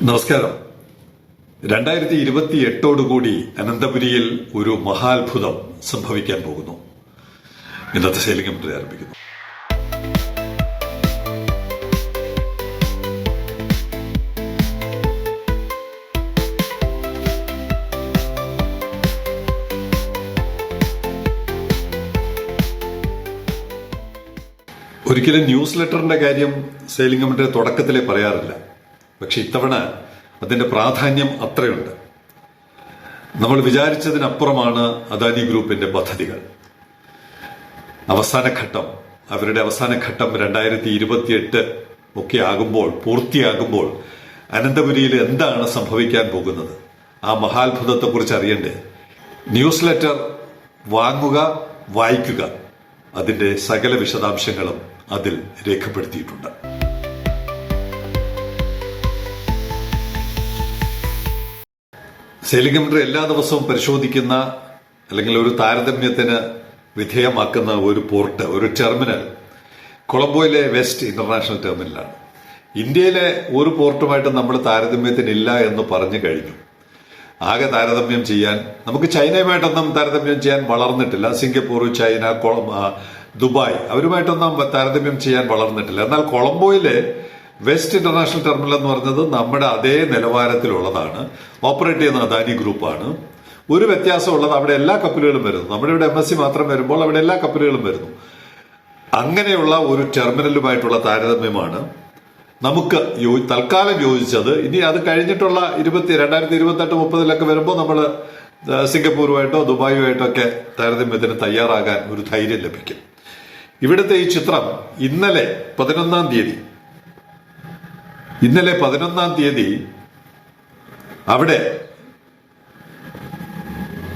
നമസ്കാരം. 2028 അനന്തപുരിയിൽ ഒരു മഹാത്ഭുതം സംഭവിക്കാൻ പോകുന്നു. ഇന്നത്തെ സെയിലിംഗ് കമന്ററി ആരംഭിക്കുന്നു. ഒരിക്കലും ന്യൂസ് ലെറ്ററിന്റെ കാര്യം സെയിലിംഗ് കമന്ററി തുടക്കത്തിലേ പറയാറില്ല. പക്ഷെ ഇത്തവണ അതിന്റെ പ്രാധാന്യം അത്രയുണ്ട്. നമ്മൾ വിചാരിച്ചതിനപ്പുറമാണ് അദാനി ഗ്രൂപ്പിന്റെ പദ്ധതികൾ. അവരുടെ അവസാന ഘട്ടം 2028 ഒക്കെ ആകുമ്പോൾ, പൂർത്തിയാകുമ്പോൾ അനന്തപുരിയിൽ എന്താണ് സംഭവിക്കാൻ പോകുന്നത്? ആ മഹാത്ഭുതത്തെക്കുറിച്ച് അറിയണ്ടേ? ന്യൂസ് ലെറ്റർ വാങ്ങുക, വായിക്കുക. അതിന്റെ സകല വിശദാംശങ്ങളും അതിൽ രേഖപ്പെടുത്തിയിട്ടുണ്ട്. സെയിലിംഗ് കമന്ററി എല്ലാ ദിവസവും പരിശോധിക്കുന്ന അല്ലെങ്കിൽ ഒരു താരതമ്യത്തിന് വിധേയമാക്കുന്ന ഒരു പോർട്ട്, ഒരു ടെർമിനൽ കൊളംബോയിലെ വെസ്റ്റ് ഇന്റർനാഷണൽ ടെർമിനലാണ്. ഇന്ത്യയിലെ ഒരു പോർട്ടുമായിട്ട് നമ്മൾ താരതമ്യത്തിനില്ല എന്ന് പറഞ്ഞു കഴിഞ്ഞു. ആകെ താരതമ്യം ചെയ്യാൻ നമുക്ക് ചൈനയുമായിട്ടൊന്നും താരതമ്യം ചെയ്യാൻ വളർന്നിട്ടില്ല. സിംഗപ്പൂർ, ചൈന, ദുബായ് അവരുമായിട്ടൊന്നും താരതമ്യം ചെയ്യാൻ വളർന്നിട്ടില്ല. എന്നാൽ കൊളംബോയിലെ വെസ്റ്റ് ഇന്റർനാഷണൽ ടെർമിനൽ എന്ന് പറയുന്നത് നമ്മുടെ അതേ നിലവാരത്തിലുള്ളതാണ്. ഓപ്പറേറ്റ് ചെയ്യുന്ന അദാനി ഗ്രൂപ്പാണ്. ഒരു വ്യത്യാസമുള്ളത്, അവിടെ എല്ലാ കപ്പലുകളും വരുന്നു. നമ്മുടെ ഇവിടെ MSC മാത്രം വരുമ്പോൾ അവിടെ എല്ലാ കപ്പലുകളും വരുന്നു. അങ്ങനെയുള്ള ഒരു ടെർമിനലുമായിട്ടുള്ള താരതമ്യമാണ് നമുക്ക് തൽക്കാലം യോജിച്ചത്. ഇനി അത് കഴിഞ്ഞിട്ടുള്ള 2028-30 വരുമ്പോൾ നമ്മൾ സിംഗപ്പൂരുമായിട്ടോ ദുബായുമായിട്ടോ ഒക്കെ താരതമ്യത്തിന് തയ്യാറാകാൻ ഒരു ധൈര്യം ലഭിക്കും. ഇവിടുത്തെ ഈ ചിത്രം ഇന്നലെ 11 തീയതി അവിടെ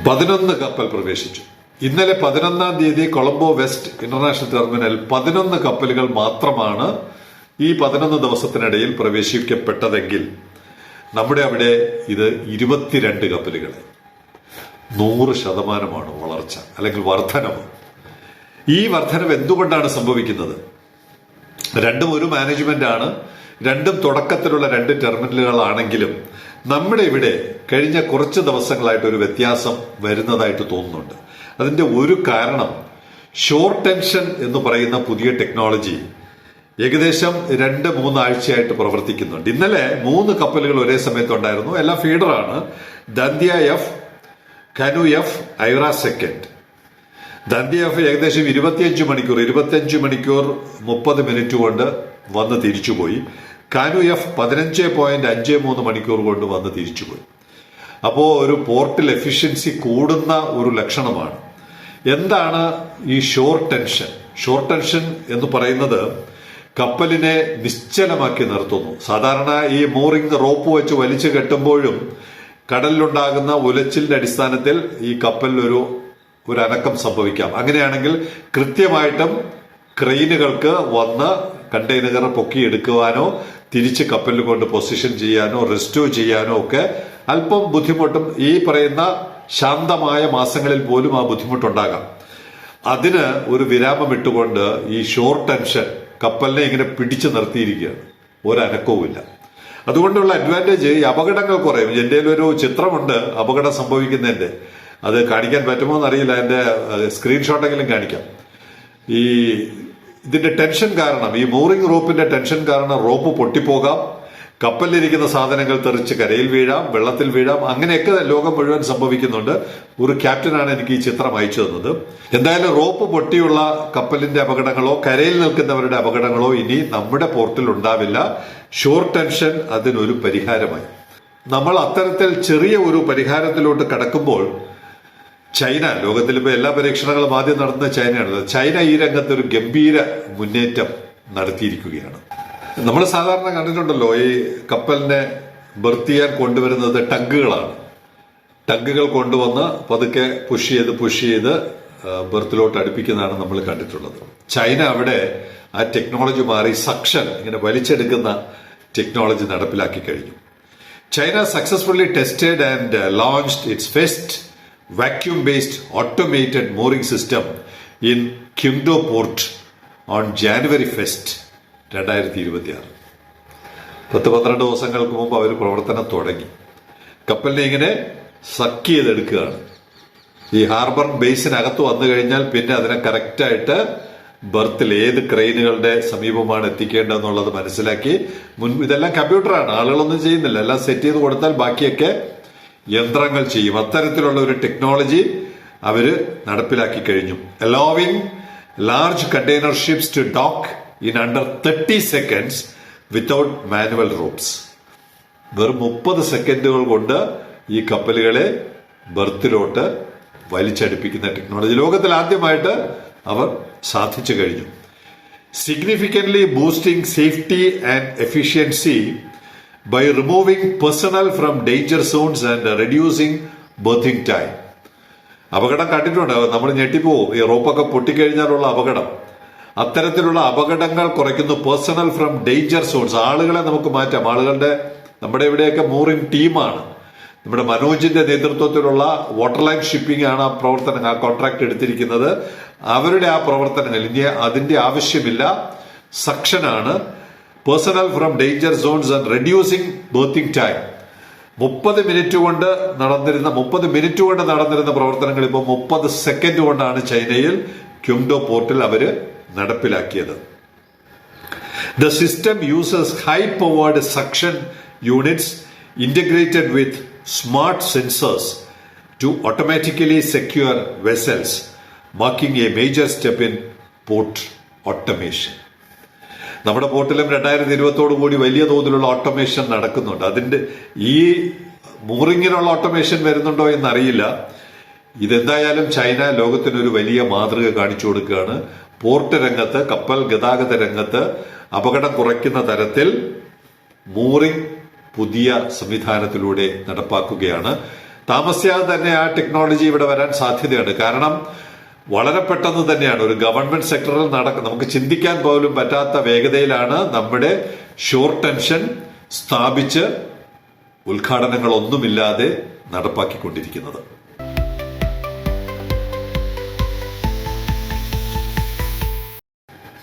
11 കപ്പൽ പ്രവേശിച്ചു. ഇന്നലെ 11 തീയതി കൊളംബോ വെസ്റ്റ് ഇന്റർനാഷണൽ ടെർമിനൽ 11 കപ്പലുകൾ മാത്രമാണ് ഈ 11 ദിവസത്തിനിടയിൽ പ്രവേശിക്കപ്പെട്ടതെങ്കിൽ നമ്മുടെ അവിടെ ഇത് 22 കപ്പലുകൾ. 100% വളർച്ച അല്ലെങ്കിൽ വർധനവ്. ഈ വർധനവ് എന്തുകൊണ്ടാണ് സംഭവിക്കുന്നത്? രണ്ടും ഒരു മാനേജ്മെന്റ് ആണ്. രണ്ടും തുടക്കത്തിലുള്ള 2 ടെർമിനലുകളാണെങ്കിലും നമ്മുടെ ഇവിടെ കഴിഞ്ഞ കുറച്ച് ദിവസങ്ങളായിട്ട് ഒരു വ്യത്യാസം വരുന്നതായിട്ട് തോന്നുന്നുണ്ട്. അതിന്റെ ഒരു കാരണം ഷോർ ടെൻഷൻ എന്ന് പറയുന്ന പുതിയ ടെക്നോളജി ഏകദേശം 2-3 ആഴ്ചയായിട്ട് പ്രവർത്തിക്കുന്നുണ്ട്. ഇന്നലെ 3 കപ്പലുകൾ ഒരേ സമയത്തുണ്ടായിരുന്നു. എല്ലാം ഫീഡറാണ്. ദന്ത്യ എഫ്, കനു എഫ്, ഐറ സെക്കൻഡ്. ദന്ത്യ എഫ് ഏകദേശം 25 മണിക്കൂർ 30 മിനിറ്റ് കൊണ്ട് വന്ന് തിരിച്ചുപോയി. കാനു എഫ് 15.53 മണിക്കൂർ കൊണ്ട് വന്ന് തിരിച്ചുപോയി. അപ്പോ ഒരു പോർട്ടിൽ എഫിഷ്യൻസി കൂടുന്ന ഒരു ലക്ഷണമാണ്. എന്താണ് ഈ ഷോർ ടെൻഷൻ? ഷോർ ടെൻഷൻ എന്ന് പറയുന്നത് കപ്പലിനെ നിശ്ചലമാക്കി നിർത്തുന്നു. സാധാരണ ഈ മൂറിംഗ് റോപ്പ് വെച്ച് വലിച്ചു കെട്ടുമ്പോഴും കടലിലുണ്ടാകുന്ന ഉലച്ചിലിന്റെ അടിസ്ഥാനത്തിൽ ഈ കപ്പലിൽ ഒരു അനക്കം സംഭവിക്കാം. അങ്ങനെയാണെങ്കിൽ കൃത്യമായിട്ടും ക്രെയിനുകൾക്ക് വന്ന് കണ്ടെയ്നർ പൊക്കിയെടുക്കുവാനോ തിരിച്ച് കപ്പലിൽ കൊണ്ട് പൊസിഷൻ ചെയ്യാനോ റെസ്റ്റോർ ചെയ്യാനോ ഒക്കെ അല്പം ബുദ്ധിമുട്ടും ഈ പറയുന്ന ശാന്തമായ മാസങ്ങളിൽ പോലും ആ ബുദ്ധിമുട്ടുണ്ടാകാം. അതിന് ഒരു വിരാമം ഇട്ടുകൊണ്ട് ഈ ഷോർ ടെൻഷൻ കപ്പലിനെ ഇങ്ങനെ പിടിച്ചു നിർത്തിയിരിക്കുകയാണ്. ഒരനക്കവുമില്ല. അതുകൊണ്ടുള്ള അഡ്വാൻറ്റേജ് ഈ അപകടങ്ങൾ കുറയും. എന്റെ ഒരു ചിത്രമുണ്ട് അപകടം സംഭവിക്കുന്നതിന്റെ. അത് കാണിക്കാൻ പറ്റുമോ എന്നറിയില്ല. എന്റെ സ്ക്രീൻഷോട്ടെങ്കിലും കാണിക്കാം. ഇതിന്റെ ടെൻഷൻ കാരണം, ഈ മൂറിംഗ് റോപ്പിന്റെ ടെൻഷൻ കാരണം റോപ്പ് പൊട്ടിപ്പോകാം, കപ്പലിലിരിക്കുന്ന സാധനങ്ങൾ തെറിച്ച് കരയിൽ വീഴാം, വെള്ളത്തിൽ വീഴാം. അങ്ങനെയൊക്കെ ലോകം മുഴുവൻ സംഭവിക്കുന്നുണ്ട്. ഒരു ക്യാപ്റ്റനാണ് എനിക്ക് ഈ ചിത്രം അയച്ചു തന്നത്. എന്തായാലും റോപ്പ് പൊട്ടിയുള്ള കപ്പലിന്റെ അപകടങ്ങളോ കരയിൽ നിൽക്കുന്നവരുടെ അപകടങ്ങളോ ഇനി നമ്മുടെ പോർട്ടിൽ ഉണ്ടാവില്ല. ഷോർ ടെൻഷൻ അതിനൊരു പരിഹാരമായി. നമ്മൾ അത്തരത്തിൽ ചെറിയ ഒരു പരിഹാരത്തിലോട്ട് കടക്കുമ്പോൾ ചൈന, ലോകത്തിലിപ്പോ എല്ലാ പരീക്ഷണങ്ങളും ആദ്യം നടത്തുന്ന ചൈനയാണ്. ചൈന ഈ രംഗത്ത് ഒരു ഗംഭീര മുന്നേറ്റം നടത്തിയിരിക്കുകയാണ്. നമ്മൾ സാധാരണ കണ്ടിട്ടുണ്ടല്ലോ, ഈ കപ്പലിനെ ബർത്ത് ചെയ്യാൻ കൊണ്ടുവരുന്നത് ടങ്കുകളാണ്. ടങ്കുകൾ കൊണ്ടുവന്ന് പതുക്കെ പുഷ് ചെയ്ത് ബർത്തിലോട്ട് അടുപ്പിക്കുന്നതാണ് നമ്മൾ കണ്ടിട്ടുള്ളത്. ചൈന അവിടെ ആ ടെക്നോളജി മാറി സക്ഷൻ, ഇങ്ങനെ വലിച്ചെടുക്കുന്ന ടെക്നോളജി നടപ്പിലാക്കി കഴിഞ്ഞു. China successfully tested and launched it's first vacuum-based automated mooring system in Qingdao Port on January 1st, 2026. 10-12 ദിവസങ്ങൾക്ക് മുമ്പ് അവർ പ്രവർത്തനം തുടങ്ങി. കപ്പലിനെ ഇങ്ങനെ സക്ക് ചെയ്തെടുക്കുകയാണ്. ഈ ഹാർബർ ബേസിനകത്ത് വന്നു കഴിഞ്ഞാൽ പിന്നെ അതിനെ കറക്റ്റായിട്ട് ബർത്തിൽ ഏത് ക്രെയിനുകളുടെ സമീപമാണ് എത്തിക്കേണ്ടതെന്നുള്ളത് മനസ്സിലാക്കി ഇതെല്ലാം കമ്പ്യൂട്ടറാണ്, ആളുകളൊന്നും ചെയ്യുന്നില്ല, എല്ലാം സെറ്റ് ചെയ്ത് കൊടുത്താൽ ബാക്കിയൊക്കെ യന്ത്രങ്ങൾ ചെയ്യും. അത്തരത്തിലുള്ള ഒരു ടെക്നോളജി അവര് നടപ്പിലാക്കി കഴിഞ്ഞു. Allowing large container ships to dock in under 30 seconds without manual ropes. വെറും 30 സെക്കൻഡുകൾ കൊണ്ട് ഈ കപ്പലുകളെ ബർത്തിലോട്ട് വലിച്ചടിപ്പിക്കുന്ന ടെക്നോളജി ലോകത്തിൽ ആദ്യമായിട്ട് അവർ സാധിച്ചു കഴിഞ്ഞു. Significantly boosting safety and efficiency by removing personnel from danger zones and reducing berthing time. അപകടം കണ്ടിട്ടുണ്ട്, നമ്മൾ ഞെട്ടിപ്പോവും. ഈ റോപ്പൊക്കെ പൊട്ടിക്കഴിഞ്ഞാലുള്ള അപകടം, അത്തരത്തിലുള്ള അപകടങ്ങൾ കുറയ്ക്കുന്നു. പേഴ്സണൽ ഫ്രം ഡേഞ്ചർ സോൺസ്, ആളുകളെ നമുക്ക് മാറ്റാം. നമ്മുടെ ഇവിടെയൊക്കെ മൂറിംഗ് ടീമാണ്, നമ്മുടെ മനോജിന്റെ നേതൃത്വത്തിലുള്ള വാട്ടർ ലൈൻ ഷിപ്പിംഗ് ആണ് ആ പ്രവർത്തനം, ആ കോൺട്രാക്ട് എടുത്തിരിക്കുന്നത്. അവരുടെ ആ പ്രവർത്തനങ്ങൾ ഇനി അതിന്റെ ആവശ്യമില്ല, സക്ഷനാണ്. Personnel from danger zones and reducing berthing time. 30 minute കൊണ്ട് നടന്നിരുന്ന പ്രവർത്തനങ്ങൾ ഇപ്പോൾ 30 സെക്കൻഡ് കൊണ്ടാണ് ചൈനയിൽ ക്യുങ്ഡോ പോർട്ടിൽ അവര് നടപ്പിലാക്കിയത്. The system uses high powered suction units integrated with smart sensors to automatically secure vessels, marking a major step in port automation. നമ്മുടെ പോർട്ടിലും 2020 കൂടി വലിയ തോതിലുള്ള ഓട്ടോമേഷൻ നടക്കുന്നുണ്ട്. അതിന്റെ ഈ മൂറിങ്ങിനുള്ള ഓട്ടോമേഷൻ വരുന്നുണ്ടോ എന്നറിയില്ല. ഇതെന്തായാലും ചൈന ലോകത്തിനൊരു വലിയ മാതൃക കാണിച്ചു കൊടുക്കുകയാണ്. പോർട്ട് രംഗത്ത്, കപ്പൽ ഗതാഗത രംഗത്ത് അപകടം കുറയ്ക്കുന്ന തരത്തിൽ മൂറിംഗ് പുതിയ സംവിധാനത്തിലൂടെ നടപ്പാക്കുകയാണ്. താമസിയാതെ തന്നെ ആ ടെക്നോളജി ഇവിടെ വരാൻ സാധ്യതയുണ്ട്. കാരണം വളരെ പെട്ടെന്ന് തന്നെയാണ് ഒരു ഗവൺമെന്റ് സെക്ടറിൽ നമുക്ക് ചിന്തിക്കാൻ പോലും പറ്റാത്ത വേഗതയിലാണ് നമ്മുടെ ഷോർട്ട് ടെൻഷൻ സ്ഥാപിച്ച് ഉദ്ഘാടനങ്ങളൊന്നുമില്ലാതെ നടപ്പാക്കിക്കൊണ്ടിരിക്കുന്നത്.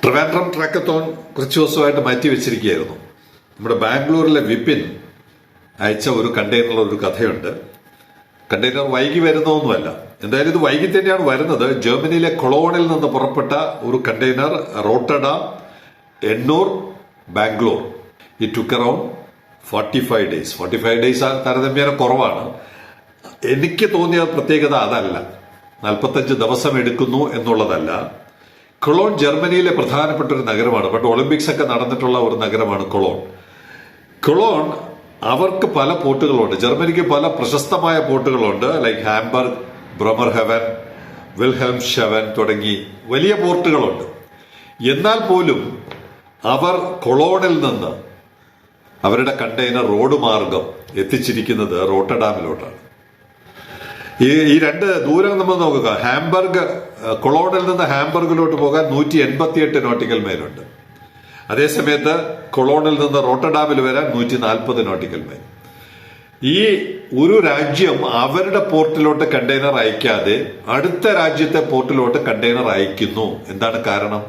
ട്രിവാൻഡ്രം ട്രാക്കത്തോൺ കുറച്ചു ദിവസമായിട്ട് മാറ്റിവെച്ചിരിക്കുകയായിരുന്നു. നമ്മുടെ ബാംഗ്ലൂരിലെ വിപിൻ അയച്ച ഒരു കണ്ടെയ്നറിൽ ഒരു കഥയുണ്ട്. കണ്ടെയ്നർ വൈകി വരുന്നൊന്നുമല്ല, എന്തായാലും ഇത് വൈകി തന്നെയാണ് വരുന്നത്. ജർമ്മനിയിലെ കൊളോണിൽ നിന്ന് പുറപ്പെട്ട ഒരു കണ്ടെയ്നർ റോട്ടർഡാം, എണ്ണൂർ, ബാംഗ്ലൂർ. ഈ ടുക്ക് അറൌണ്ട് 45 days. 45 days താരതമ്യേന കുറവാണ്. എനിക്ക് തോന്നിയ പ്രത്യേകത അതല്ല, 45 ദിവസം എടുക്കുന്നു എന്നുള്ളതല്ല. കൊളോൺ ജർമ്മനിയിലെ പ്രധാനപ്പെട്ട ഒരു നഗരമാണ്. പണ്ട് ഒളിമ്പിക്സ് ഒക്കെ നടന്നിട്ടുള്ള ഒരു നഗരമാണ് കൊളോൺ. കൊളോൺ അവർക്ക് പല പോർട്ടുകളുണ്ട്. ജർമ്മനിക്ക് പല പ്രശസ്തമായ പോർട്ടുകളുണ്ട്, ലൈക്ക് ഹാംബർഗ്, ബ്രമർഹെവൻ, വിൽഹെൽംഷെവൻ തുടങ്ങി വലിയ പോർട്ടുകളുണ്ട്. എന്നാൽ പോലും അവർ കൊളോണിൽ നിന്ന് അവരുടെ കണ്ടെയ്നർ റോഡ് മാർഗം എത്തിച്ചിരിക്കുന്നത് റോട്ടർഡാമിലോട്ടാണ്. ഈ രണ്ട് ദൂരം നമ്മൾ നോക്കുക. കൊളോണിൽ നിന്ന് ഹാംബർഗിലോട്ട് പോകാൻ 188 നോട്ടിക്കൽ മൈലുണ്ട്. അതേസമയത്ത് കൊളോണിൽ നിന്ന് റോട്ടർഡാമിൽ വരാൻ 140 നോട്ടിക്കൽ മൈൽ. ഈ ഒരു രാജ്യം അവരുടെ പോർട്ടിലോട്ട് കണ്ടെയ്നർ അയക്കാതെ അടുത്ത രാജ്യത്തെ പോർട്ടിലോട്ട് കണ്ടെയ്നർ അയക്കുന്നു. എന്താണ് കാരണം?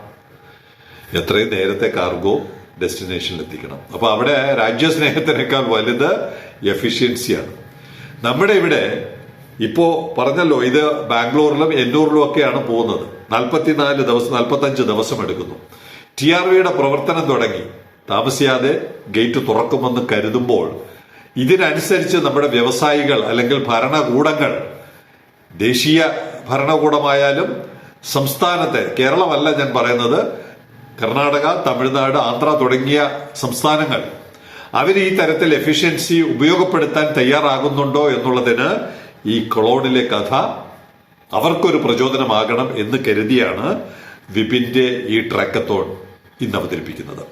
എത്രയും നേരത്തെ കാർഗോ ഡെസ്റ്റിനേഷനിൽ എത്തിക്കണം. അപ്പൊ അവിടെ രാജ്യസ്നേഹത്തിനേക്കാൾ വലുത് എഫിഷ്യൻസിയാണ്. നമ്മുടെ ഇവിടെ ഇപ്പോ പറഞ്ഞല്ലോ, ഇത് ബാംഗ്ലൂരിലും എണ്ണൂറിലും ഒക്കെയാണ് പോകുന്നത്. 45 ദിവസം എടുക്കുന്നു. TRVയുടെ പ്രവർത്തനം തുടങ്ങി, താമസിയാതെ ഗേറ്റ് തുറക്കുമെന്ന് കരുതുമ്പോൾ ഇതിനനുസരിച്ച് നമ്മുടെ വ്യവസായികൾ അല്ലെങ്കിൽ ഭരണകൂടങ്ങൾ, ദേശീയ ഭരണകൂടമായാലും സംസ്ഥാനത്തെ, കേരളമല്ല ഞാൻ പറയുന്നത്, കർണാടക, തമിഴ്നാട്, ആന്ധ്ര തുടങ്ങിയ സംസ്ഥാനങ്ങൾ, അവർ ഈ തരത്തിൽ എഫിഷ്യൻസി ഉപയോഗപ്പെടുത്താൻ തയ്യാറാകുന്നുണ്ടോ എന്നുള്ളതിന് ഈ കൊളോണിലെ കഥ അവർക്കൊരു പ്രചോദനമാകണം എന്ന് കരുതിയാണ് വിപിന്റെ ഈ ട്രാക്കത്തോൺ ഇന്ന് അവതരിപ്പിക്കുന്നത്.